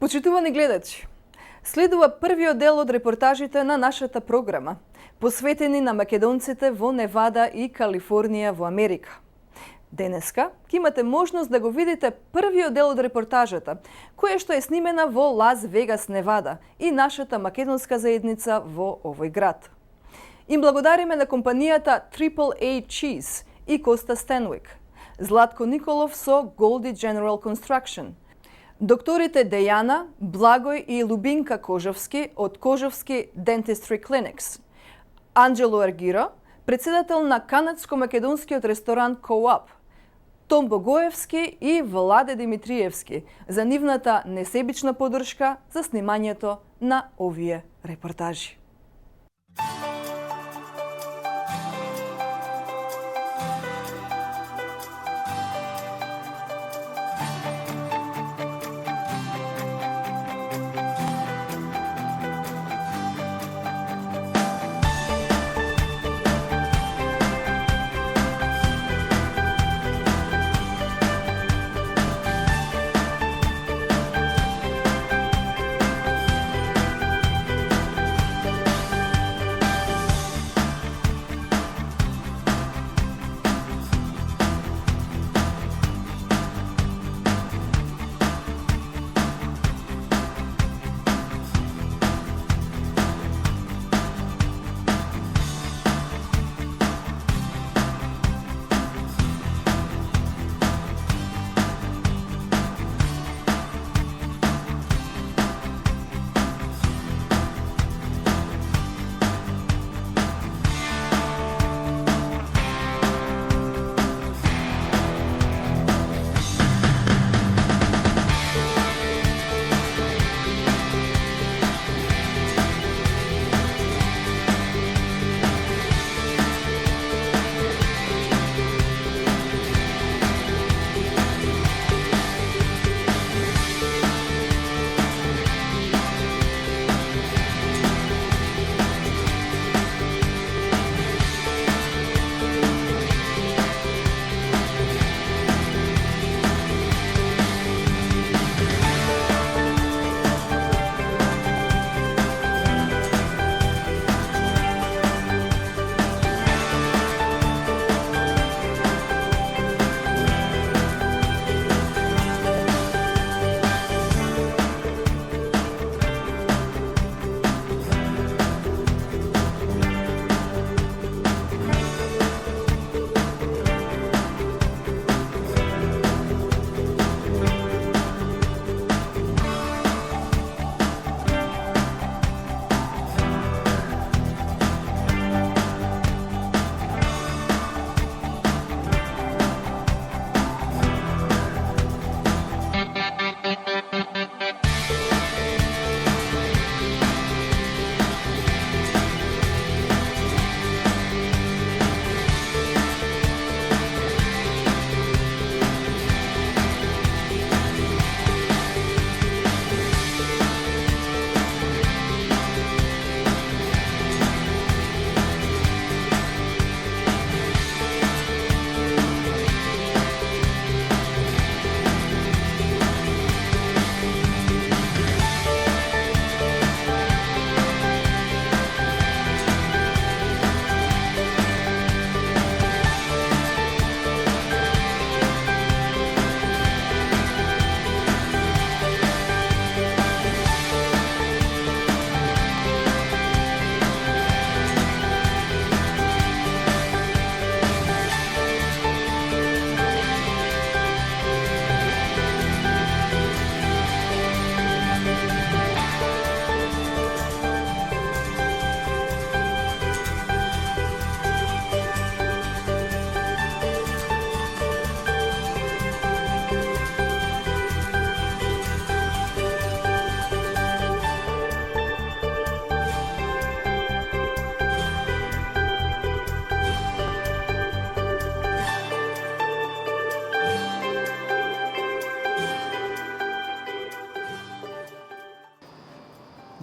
Почитувани гледачи, следува првиот дел од репортажите на нашата програма, посветени на македонците во Невада и Калифорнија во Америка. Денеска ќе имате можност да го видите првиот дел од репортажата, која што е снимена во Лас Вегас, Невада и нашата македонска заедница во овој град. Им благодариме на компанијата AAA Cheese и Коста Стенвик, Златко Николов со Голди General Construction, докторите Дејана, Благој и Лубинка Кожовски од Кожовски Dentistry Clinics, Анджело Аргиро, председател на канадско-македонскиот ресторант Co-op, Том Богоевски и Владе Димитриевски за нивната несебична поддршка за снимањето на овие репортажи.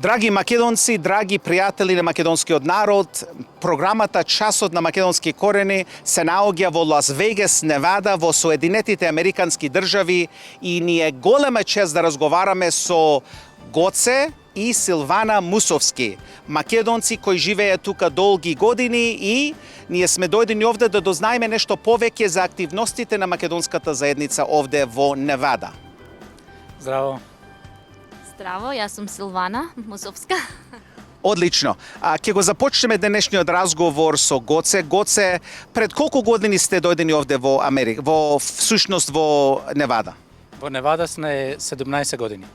Драги македонци, драги пријатели на македонскиот народ, програмата Часот на македонски корени се наоѓа во Лас Вегас, Невада, во Соединетите Американски држави и ни е голема чест да разговараме со Гоце и Силвана Мусовски, македонци кои живеат тука долги години и ние сме дојдени овде да дознаеме нешто повеќе за активностите на македонската заедница овде во Невада. Здраво. Здраво, јас сум Силвана Мусовска. Одлично. Ќе го започнеме денешниот разговор со Гоце. Гоце, пред колку години сте дојдени овде во Америка, всушност во Невада? Во Невада сме 17 години.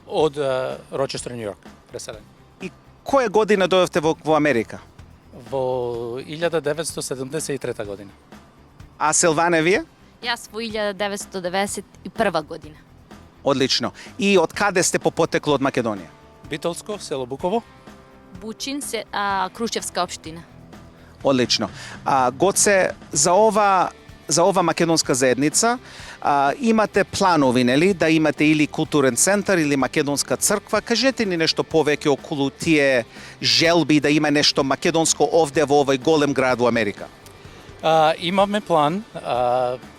Од Рочестер, Нью Йорк, преселен. И која година дојдовте во Америка? Во 1973 година. А Силване, вие? Јас во 1991 година. Одлично. И од каде сте по потекло од Македонија? Битолско, село Буково. Бучин, Крушевска општина. Одлично. Гоце, за ова македонска заедница имате планови, нели, да имате или културен центар или македонска црква. Кажете ни нешто повеќе околу тие желби да има нешто македонско овде во овој голем град во Америка. Имаме план.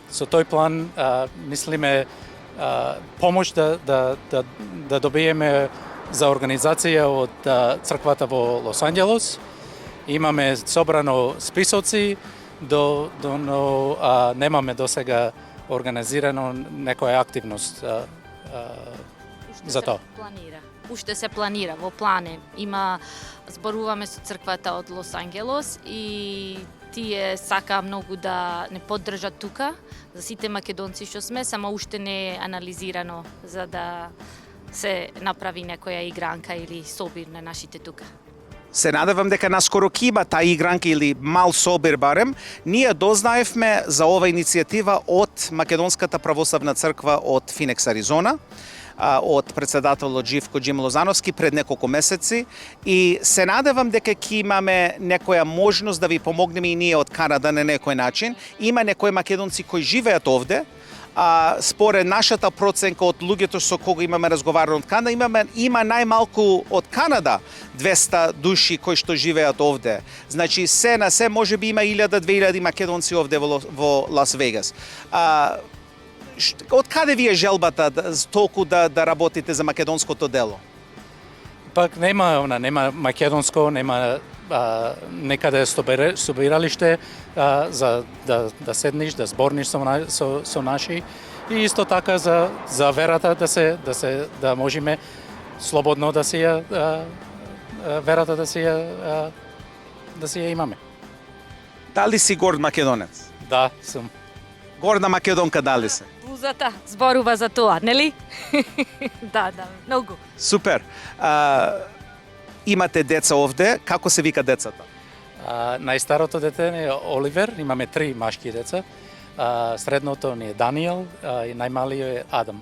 Со тој план мислиме помош да добиеме за организација од црквата во Лос Анџелес. Имаме собрано списоци, но немаме досега организирано некоја активност за тоа. Уште се планира, во плане. Зборуваме со црквата од Лос Анџелес и тие сака многу да не поддржат тука за сите македонци што сме, само уште не е анализирано за да се направи некоја игранка или собир на нашите тука. Се надевам дека наскоро ќе има таа игранка или мал собир барем. Ние дознаевме за ова иницијатива од Македонската православна црква од Финекс, Аризона, од председателот Живко Джим Лозановски пред неколку месеци и се надевам дека ќе имаме некоја можност да ви помогнеме и ние од Канада на некој начин. Има некои македонци кои живеат овде, според нашата проценка од луѓето со кого имаме разговарано од Канада, има најмалку од Канада 200 души кои што живеат овде. Значи се на се можеби има 1000-2000 македонци овде во Лас Вегас. Од каде ви е желбата толку да работите за македонското дело? Пак нема македонско, нема некаде собиралиште за да седниш, да зборниш со наши и исто така за верата да можеме слободно да си ја верата да си ја имаме. Дали си горд македонец? Да, сум. Горда македонка дали се? Бузата зборува за тоа, нели? Да, многу. Супер. Имате деца овде, како се вика децата? Најстарото дете е Оливер, имаме 3 машки деца. Средното ни е Даниел и најмалиот е Адам.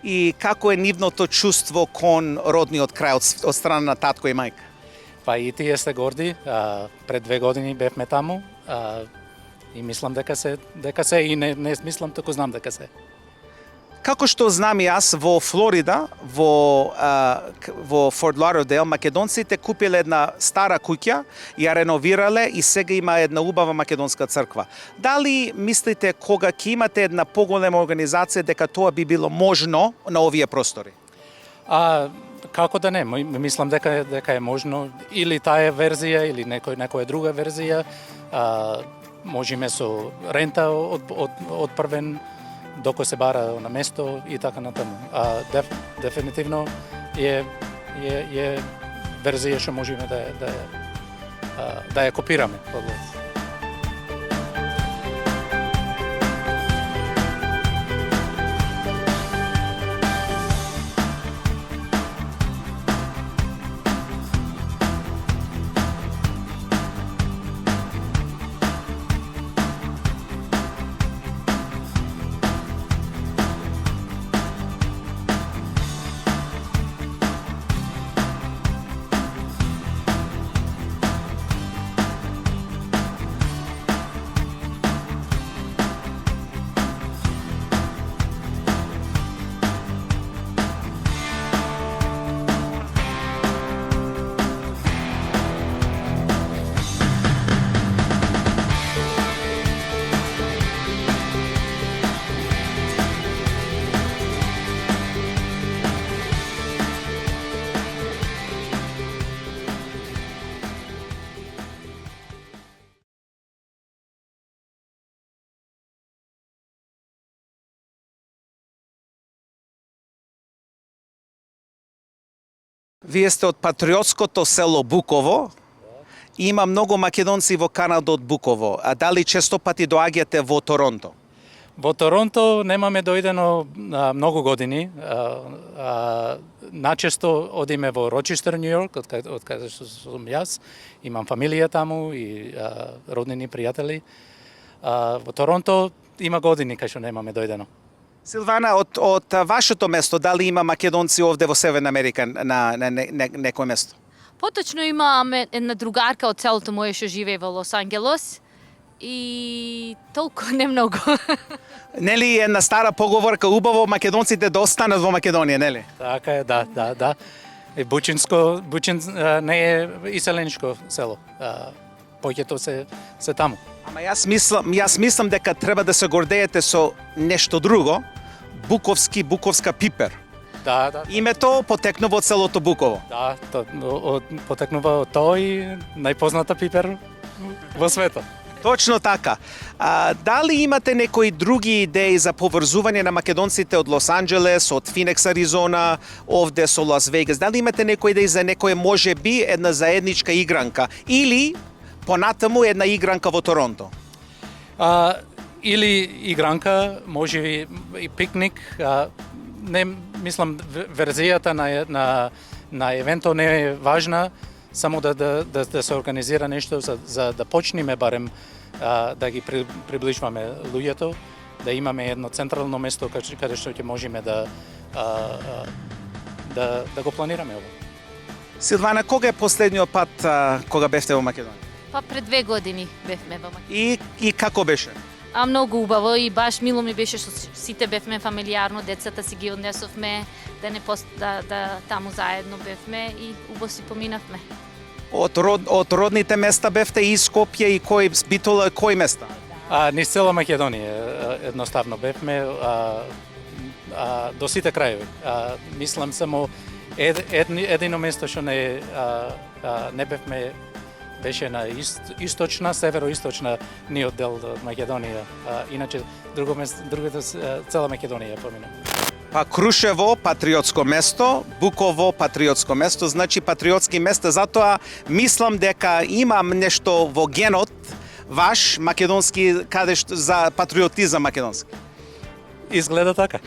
И како е нивното чувство кон родниот крај од страна на татко и мајка? Па и тие се горди. Пред 2 години бевме таму и мислам дека се и не мислам, току знам дека се. Како што знам јас, во Флорида, во Форт Лаудердейл, македонците купиле една стара куќа, ја реновирале и сега има една убава македонска црква. Дали мислите кога ќе имате една поголема организација дека тоа би било можно на овие простори? Како да не, мислам дека е можно или таа верзија или некоја друга верзија. Можеме со рента од првен докој се бара на место и така натаму. Дефинитивно е верзија што можеме да ја копираме. Вие сте од патриотското село Буково. Има многу македонци во Канада од Буково. А дали често пати доаѓате во Торонто? Во Торонто немаме дојдено многу години. Начесто одиме во Рочестер, Нью Йорк, од каде што сум јас. Имам фамилија таму и роднини пријатели. Во Торонто има години кај што немаме дојдено. Силвана, од вашето место, дали има македонци овде во Северна Америка на некој место? Поточно имаме една другарка од селото моје што живее во Лос Анджелос и толку не многу. Нели една стара поговорка, убаво македонците да останат во Македонија, нели? Така е, да. И Бучин не е иселеничко село. Поќето се таму. Ама јас мислам дека треба да се гордеете со нешто друго, буковска пипер. Да. Името потекнува од селото Буково. Да, потекнува од тој најпозната пипер во светот. Точно така. Дали имате некои други идеи за поврзување на македонците од Лос Анджелес, од Феникс, Аризона, овде со Лас Вегас? Дали имате некои идеи за некоја можеби една заедничка игранка или понатаму една игранка во Торонто? Или игранка, можеби и пикник. Не мислам верзијата на евентот не е важна, само да се организира нешто за да почнеме барем да ги приближуваме луѓето, да имаме едно централно место каде што ќе можеме да го планираме ово. Силвана, кога е последниот пат кога бевте во Македонија? Па пред 2 години бевме во Македонија. И како беше? Многу убаво и баш мило ми беше што сите бевме фамилиарно, децата си ги однесовме, да таму заедно бевме и убаво си поминавме. Од родните места бевте и Скопје и кој места? Низ цела Македонија едноставно бевме до сите крајеви. Мислам само едино место што не бевме беше на источна, североисточна ниот дел од Македонија. Иначе другата цела Македонија ја помина. Па Крушево, патриотско место, Буково, патриотско место, значи патриотски места, затоа мислам дека имам нешто во генот ваш македонски, каде што за патриотизам македонски. Изгледа така.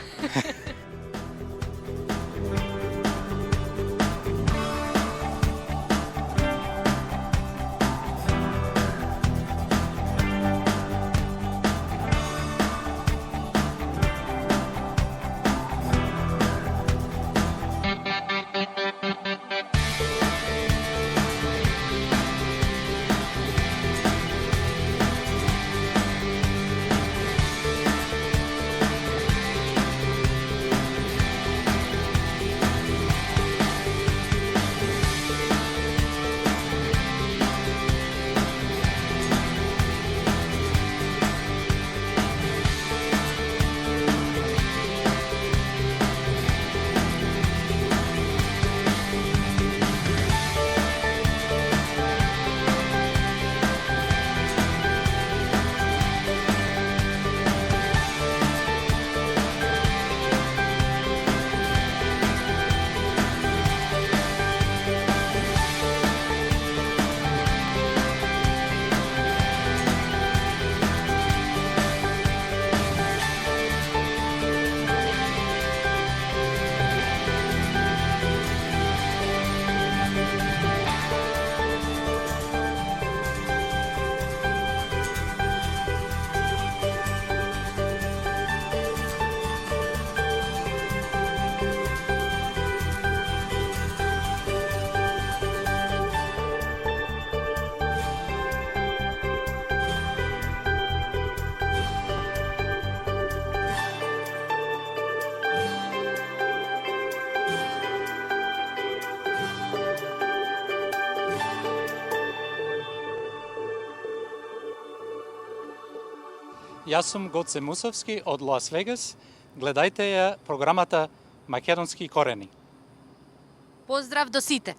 Јас сум Гоце Мусовски од Лас Вегас. Гледајте ја програмата Македонски корени. Поздрав до сите!